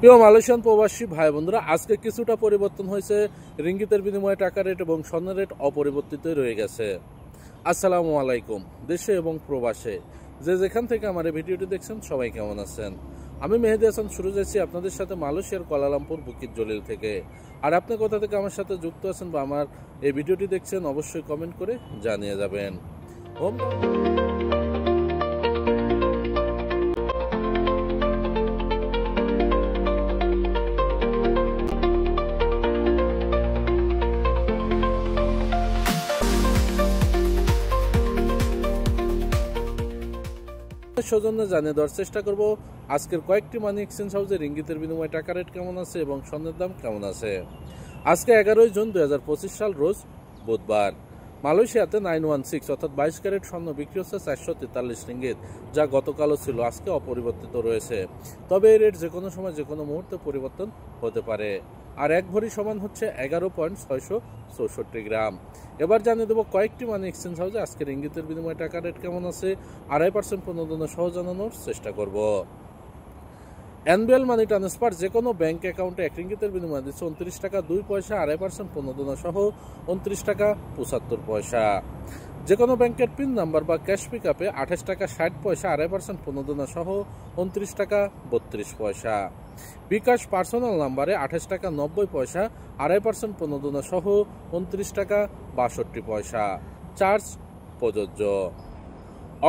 প্রিয় মালয়েশিয়ান প্রবাসী ভাই বন্ধুরা, আজকে কিছুটা পরিবর্তন হয়েছে। রিঙ্গিতের বিনিময়ে টাকা রেট এবং স্বর্ণের রেট অপরিবর্তিত রয়ে গেছে। আসসালামু আলাইকুম। দেশে এবং প্রবাসে যে যেখান থেকে আমার এই ভিডিওটি দেখছেন সবাই কেমন আছেন? আমি মেহেদি হাসান সুরজ আছি আপনাদের সাথে মালয়েশিয়ার কুয়ালালামপুর বুকিত জলিল থেকে। আর আপনি কোথা থেকে আমার সাথে যুক্ত আছেন বা আমার এই ভিডিওটি দেখছেন অবশ্যই কমেন্ট করে জানিয়ে যাবেন। সৌজন্যে জানিয়ে দেওয়ার চেষ্টা করব আজকের কয়েকটি মানি এক্সচেঞ্জ হাউসে রিঙ্গিতের বিনিময়ে টাকা রেট কেমন আছে এবং স্বর্ণের দাম কেমন আছে। আজকে 11 জুন 2025 সাল রোজ বুধবার। মালয়েশিয়াতে 916 অর্থাৎ 22 ক্যারেট স্বর্ণ বিক্রি হচ্ছে 443 রিঙ্গিত, যা গতকালও ছিল, আজকে অপরিবর্তিত রয়েছে। তবে এই রেট যে কোনো সময় যে কোনো মুহূর্তে পরিবর্তন হতে পারে। আর এক ভরি সমান হচ্ছে 11.664 গ্রাম। এবার জানিয়ে দেবো কয়েকটি মানি এক্সচেঞ্জ হাউসে আজকে রিঙ্গিতের বিনিময়ে টাকা রেট কেমন আছে। 2.5% প্রণোদনা সহ জানানোর চেষ্টা করব। এনবিএল মানি ট্রান্সফার যে কোনো ব্যাংক অ্যাকাউন্টে 1 রিঙ্গিতের বিনিময়ে দিচ্ছে 29 টাকা 2 পয়সা, 2.5% প্রণোদনা সহ 29 টাকা 75 পয়সা। যে কোনো ব্যাংকের পিন নাম্বার বা ক্যাশ পিক আপে 28 টাকা 60 পয়সা, 2.5% প্রণোদনা সহ 29 টাকা 32 পয়সা। বিকাশ পার্সোনাল নাম্বারে 28 টাকা 90 পয়সা, 2.5% প্রণোদনা সহ 29 টাকা 62 পয়সা। চার্জ প্রযোজ্য।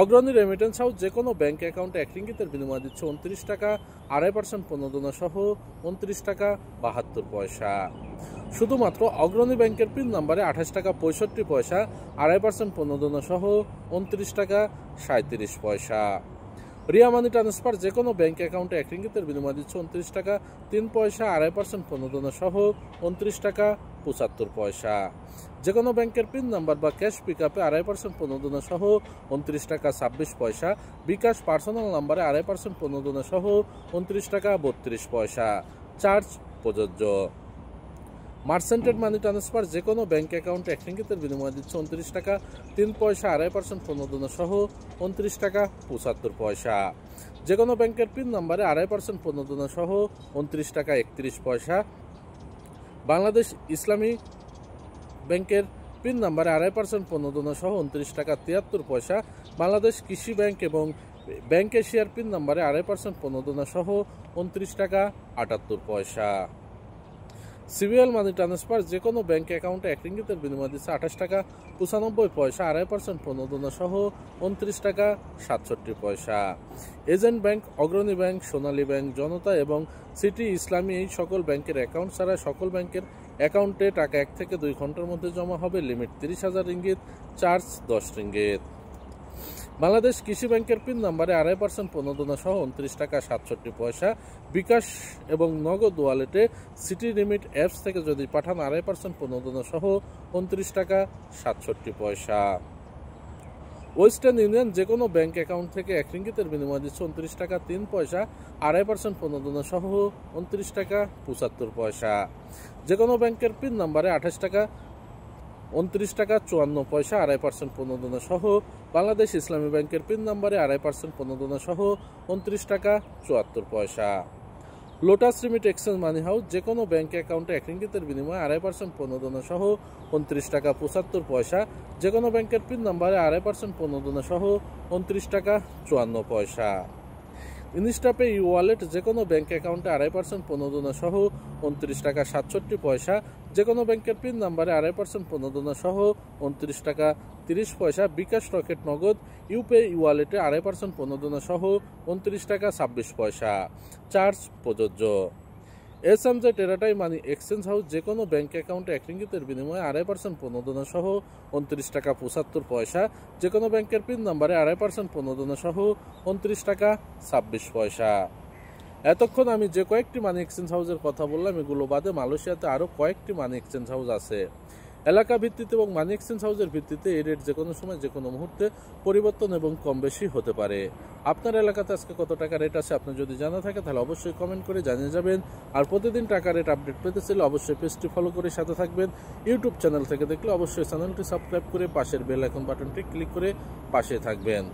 অগ্রণী রেমিটেন্স হাউস যে কোনো ব্যাংক অ্যাকাউন্টে 1 রিঙ্গিতের বিনিময়ে দিচ্ছে 29 টাকা, 2.5% প্রণোদনা সহ 29 টাকা 72 পয়সা। শুধুমাত্র অগ্রণী ব্যাংকের পিন নাম্বারে 28 টাকা 65 পয়সা, 2.5% প্রণোদনা সহ 29 টাকা 37 পয়সা। রিয়া মানি ট্রান্সফার যে কোনো ব্যাংক অ্যাকাউন্টে 1 রিঙ্গিতের বিনিময়ে দিচ্ছে 29 টাকা 3 পয়সা, 2.5% প্রণোদনা সহ 29 টাকা 75 পয়সা। যে কোনো ব্যাংকের পিন নাম্বার বা ক্যাশ পিক আপে 2.5% প্রণোদনা সহ 29 টাকা 26 পয়সা। বিকাশ পার্সোনাল নাম্বারে 2.5% প্রণোদনা সহ 29 টাকা 32 পয়সা। চার্জ প্রযোজ্য। মার্চেন্টেড মানি ট্রান্সফার যে কোনো ব্যাংক অ্যাকাউন্টে 1 রিঙ্গিতের বিনিময়ে দিচ্ছে 29 টাকা 3 পয়সা, 2.5% প্রণোদনা সহ 29 টাকা 75 পয়সা। যে কোনো ব্যাংকের পিন নাম্বারে 2.5% প্রণোদনা সহ 29 টাকা 31 পয়সা। বাংলাদেশ ইসলামী ব্যাংকের পিন নাম্বারে 2.5% প্রণোদনা সহ 29 টাকা 73 পয়সা। বাংলাদেশ কৃষি ব্যাংক এবং ব্যাংক এশিয়ার পিন নাম্বারে 2.5% প্রণোদনা সহ 29 টাকা 78 পয়সা। সিবিএল মানি ট্রান্সফার যে কোনো ব্যাংক অ্যাকাউন্টে 1 রিঙ্গিতের বিনিময়ে দিচ্ছে 28 টাকা 95 পয়সা, 2.5% প্রণোদনা সহ 29 টাকা 67 পয়সা। এজেন্ট ব্যাংক, অগ্রণী ব্যাংক, সোনালী ব্যাংক, জনতা এবং সিটি ইসলামী এই সকল ব্যাংকের অ্যাকাউন্ট ছাড়া সকল ব্যাংকের অ্যাকাউন্টে টাকা 1 থেকে 2 ঘন্টার মধ্যে জমা হবে। Limit 30,000 ringgit, charge 10 ringgit. Bangladesh কৃষি ব্যাংকের পিন নাম্বারে 2.5% প্রণোদনা সহ 29 টাকা 67 পয়সা। বিকাশ এবং নগদ ওয়ালেটে সিটি লিমিট অ্যাপস থেকে যদি পাঠান 2.5% প্রণোদনা সহ 29 টাকা 67 পয়সা। ওয়েস্টার্ন ইউনিয়ন যে কোনো ব্যাংক অ্যাকাউন্ট থেকে 1 রিঙ্গিতের বিনিময়ে দিচ্ছে 29 টাকা 3 পয়সা, 2.5% প্রণোদনা সহ 29 টাকা 75 পয়সা। যে কোনো ব্যাংকের পিন নাম্বারে 28 টাকা 29 টাকা 54 পয়সা, 2.5% প্রণোদনা সহ। বাংলাদেশ ইসলামী ব্যাংকের পিন নাম্বারে 2.5% প্রণোদনা সহ 29 টাকা 74 পয়সা। লোটাস রিমিট এক্সচেঞ্জ মানি হাউস যে কোনো ব্যাংক অ্যাকাউন্টে 1 রিঙ্গিতের বিনিময়ে 2.5% প্রণোদনা সহ 29 টাকা 75 পয়সা। যে কোনো ব্যাংকের পিন নাম্বারে 2.5% প্রণোদনা সহ 29 টাকা 54 পয়সা। ইনস্টাপে ই ওয়ালেট যে কোনো ব্যাংক অ্যাকাউন্টে 2.5% প্রণোদনা সহ 29 টাকা 67 পয়সা। যে কোনো ব্যাংকের পিন নাম্বারে 2.5% প্রণোদনা সহ 29 টাকা 30 পয়সা। বিকাশ রকেট নগদ ইউপে ই ওয়ালেটে 2.5% প্রণোদনা সহ 29 টাকা 26 পয়সা। চার্জ প্রযোজ্য। এসএমজে টেরাটাই মানি এক্সচেঞ্জ হাউস যে কোনো ব্যাংক অ্যাকাউন্টে 1 রিঙ্গিতের বিনিময়ে 2.5% প্রণোদনা সহ 29 টাকা 75 পয়সা। যে কোনো ব্যাংকের পিন নাম্বারে 2.5% প্রণোদনা সহ 29 টাকা 26 পয়সা। এতক্ষণ আমি যে কয়েকটি মানি এক্সচেঞ্জ হাউসের কথা বললাম এগুলো বাদে মালয়েশিয়াতে আরও কয়েকটি মানি এক্সচেঞ্জ হাউস আছে। এলাকা ভিত্তিতে এবং মানি এক্সচেঞ্জ হাউসের ভিত্তিতে এই রেট যে কোনো সময় যে কোনো মুহূর্তে পরিবর্তন এবং কম বেশি হতে পারে। আপনার এলাকাতে আজকে কত টাকা রেট আছে আপনার যদি জানা থাকে তাহলে অবশ্যই কমেন্ট করে জানিয়ে যাবেন। আর প্রতিদিন টাকা রেট আপডেট পেতে চাইলে অবশ্যই পেজটি ফলো করে সাথে থাকবেন। ইউটিউব চ্যানেল থেকে দেখলে অবশ্যই চ্যানেলটি সাবস্ক্রাইব করে পাশের বেল আইকন বাটনটি ক্লিক করে পাশে থাকবেন।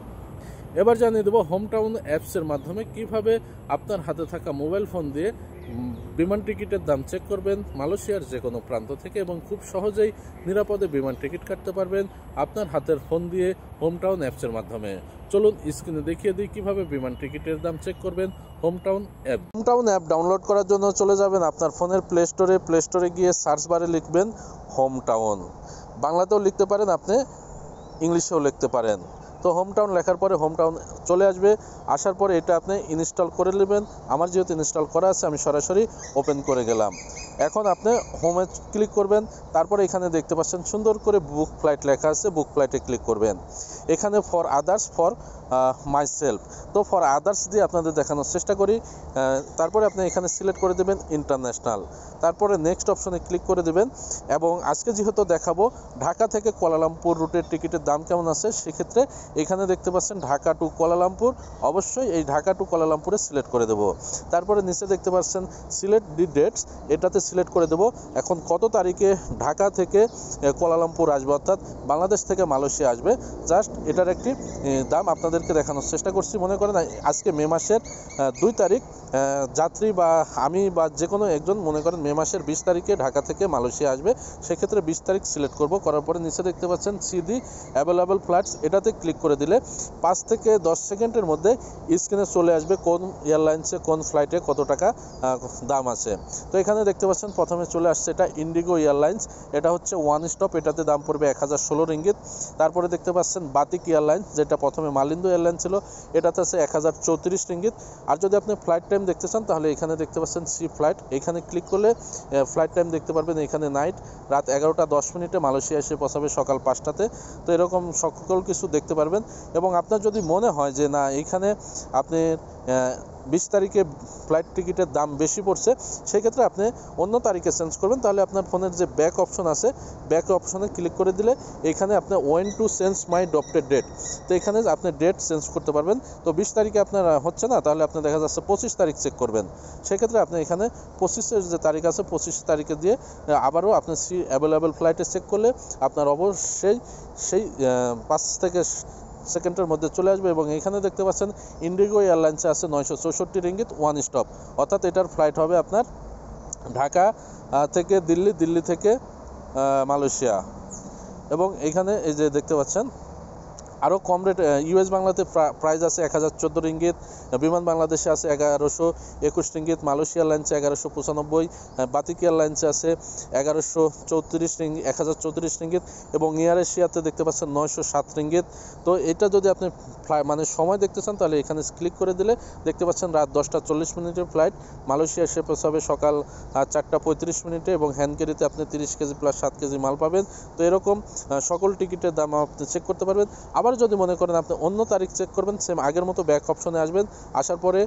এবার জানিয়ে দেবো হোম টাউন অ্যাপসের মাধ্যমে কিভাবে আপনার হাতে থাকা মোবাইল ফোন দিয়ে বিমান টিকিটের দাম চেক করবেন মালয়েশিয়ার যে কোনো প্রান্ত থেকে এবং খুব সহজেই নিরাপদে বিমান টিকিট কাটতে পারবেন আপনার হাতের ফোন দিয়ে হোম টাউন অ্যাপসের মাধ্যমে। চলুন স্ক্রিনে দেখিয়ে দিই কিভাবে বিমান টিকিটের দাম চেক করবেন home town app. Home town app download করার জন্য চলে যাবেন আপনার ফোনের প্লে স্টোরে গিয়ে সার্চ বারে লিখবেন হোম টাউন। বাংলাতেও লিখতে পারেন, আপনি ইংলিশেও লিখতে পারেন। তো হোম টাউন লেখার পরে হোম টাউন চলে আসবে, আসার পরে এটা আপনি ইনস্টল করে নেবেন। আমার যেহেতু ইনস্টল করা আছে আমি সরাসরি ওপেন করে গেলাম। এখন আপনি হোমে ক্লিক করবেন, তারপরে এখানে দেখতে পাচ্ছেন সুন্দর করে বুক ফ্লাইট লেখা আছে, বুক ফ্লাইটে ক্লিক করবেন। এখানে for others, for my self, তো ফর আদার্স দিয়ে আপনাদের দেখানোর চেষ্টা করি। তারপরে আপনি এখানে সিলেক্ট করে দেবেন ইন্টারন্যাশনাল, তারপরে নেক্সট অপশনে ক্লিক করে দেবেন। এবং আজকে যেহেতু দেখাবো ঢাকা থেকে কুয়ালালামপুর রুটের টিকিটের দাম কেমন আছে, সেক্ষেত্রে এখানে দেখতে পাচ্ছেন ঢাকা টু কুয়ালালামপুর, অবশ্যই এই ঢাকা টু কুয়ালালামপুরে সিলেক্ট করে দেবো। তারপরে নিচে দেখতে পাচ্ছেন সিলেক্ট দি ডেটস, এটাতে সিলেক্ট করে দেবো এখন কত তারিখে ঢাকা থেকে কুয়ালালামপুর আসবে, অর্থাৎ বাংলাদেশ থেকে মালয়েশিয়া আসবে। জাস্ট এটার একটি দাম আপনাদেরকে দেখানোর চেষ্টা করছি। মনে করেন আজকে মে মাসের 2 তারিখ, যাত্রী বা আমি বা যে কোনো একজন মনে করেন মে মাসের 20 তারিখে ঢাকা থেকে মালয়েশিয়া আসবে, সেক্ষেত্রে 20 তারিখ সিলেক্ট করব। করার পরে নিচে দেখতে পাচ্ছেন সিডি অ্যাভেলেবল ফ্লাইটস, এটাতে ক্লিক করে দিলে 5 থেকে 10 সেকেন্ডের মধ্যে স্ক্রিনে চলে আসবে কোন এয়ারলাইন্সে কোন ফ্লাইটে কত টাকা দাম আছে। তো এখানে দেখতে পাচ্ছেন প্রথমে চলে আসছে এটা ইন্ডিগো এয়ারলাইন্স, এটা হচ্ছে ওয়ান স্টপ, এটাতে দাম পড়বে 1016 রিঙ্গিত। তারপরে দেখতে পাচ্ছেন বাতিক এয়ারলাইন্স, যেটা প্রথমে মালিন্দো এয়ারলাইন্স ছিল, এটাতে আছে 1034 রিঙ্গিত। আর যদি আপনি ফ্লাইট টাইম দেখতে চান তাহলে এখানে দেখতে পাচ্ছেন সি ফ্লাইট, এখানে ক্লিক করলে ফ্লাইট টাইম দেখতে পারবেন। এখানে নাইট, রাত 11টা 10 মালয়েশিয়া এসে পৌঁছাবে সকাল 5টাতে। তো এরকম সকল কিছু দেখতে পারবেন। এবং আপনার যদি মনে হয় যে না এইখানে আপনি 20 তারিখে ফ্লাইট টিকিটের দাম বেশি পড়ছে, সেক্ষেত্রে আপনি অন্য তারিখে চেঞ্জ করবেন। তাহলে আপনার ফোনের যে ব্যাক অপশন আছে, ব্যাক অপশনে ক্লিক করে দিলে এখানে আপনি want to change my adopted date, তো এখানে আপনি ডেট চেঞ্জ করতে পারবেন। তো 20 তারিখে আপনার হচ্ছে না, তাহলে আপনি দেখা যাচ্ছে 25 তারিখ চেক করবেন। সেক্ষেত্রে আপনি এখানে 25-এর যে তারিখ আছে 25 তারিখে দিয়ে আবারও আপনি অ্যাভেলেবেল ফ্লাইটে চেক করলে আপনার অবশ্যই সেই 5 থেকে সেকেন্ডের মধ্যে চলে আসবে। এবং এখানে দেখতে পাচ্ছেন ইন্ডিগো এয়ারলাইন্সে আছে 964 রিঙ্গিত ওয়ান স্টপ, অর্থাৎ এটার ফ্লাইট হবে আপনার ঢাকা থেকে দিল্লি, দিল্লি থেকে মালয়েশিয়া। এবং এখানে এই যে দেখতে পাচ্ছেন আরও কম রেট ইউএস বাংলাতে প্রাইস আছে 1014 রিঙ্গিত, বিমান বাংলাদেশে আছে 1121 রিঙ্গিত, মালয়েশিয়া এয়ারলাইন্সে 1195, বাতিক এয়ারলাইন্সে আছে 1034 রিঙ্গিত এবং এয়ার এশিয়াতে দেখতে পাচ্ছেন 907 রিঙ্গিত। তো এটা যদি আপনি মানে সময় দেখতে চান তাহলে এখানে ক্লিক করে দিলে দেখতে পাচ্ছেন রাত 10টা 40 ফ্লাইট, মালয়েশিয়া এসে পৌঁছাবে সকাল 4টা 35 এবং হ্যান্ড ক্যারিতে আপনি 30 কেজি প্লাস 7 কেজি মাল পাবেন। তো এরকম সকল টিকিটের দাম আপনি চেক করতে পারবেন। আবার যদি মনে করেন আপনি অন্য তারিখ চেক করবেন, সেম আগের মতো ব্যাক অপশনে আসবেন, আসার পরে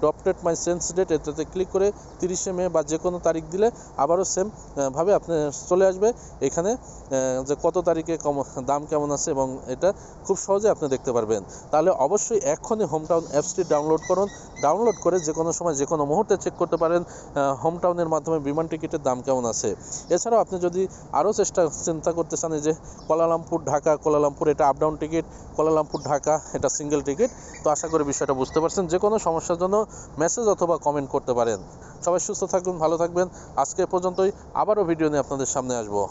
ডপ্টেড মাই চেঞ্জ ডেট, এটাতে ক্লিক করে 30 মে বা যে কোনো তারিখ দিলে আবারও সেম ভাবে আপনি চলে আসবে এখানে যে কত তারিখে দাম কেমন আছে, এবং এটা খুব সহজে আপনি দেখতে পারবেন। তাহলে অবশ্যই এক্ষুনি হোম টাউন অ্যাপসটি ডাউনলোড করুন, ডাউনলোড করে যে কোনো সময় যে কোনো মুহূর্তে চেক করতে পারেন হোম টাউনের মাধ্যমে বিমান টিকিটের দাম কেমন আছে। এছাড়াও আপনি যদি আরও চিন্তা করতে চান যে কুয়ালালামপুর ঢাকা, কুয়ালালামপুর এটা up down ticket, Kuala Lumpur Dhaka এটা সিঙ্গেল টিকিট, তো আশা করি বিষয়টা বুঝতে পারছেন। যে কোনো সমস্যার জন্য মেসেজ অথবা কমেন্ট করতে পারেন। সবাই সুস্থ থাকবেন, ভালো থাকবেন। আজকে পর্যন্তই, আবারও ভিডিও নিয়ে আপনাদের সামনে আসবো।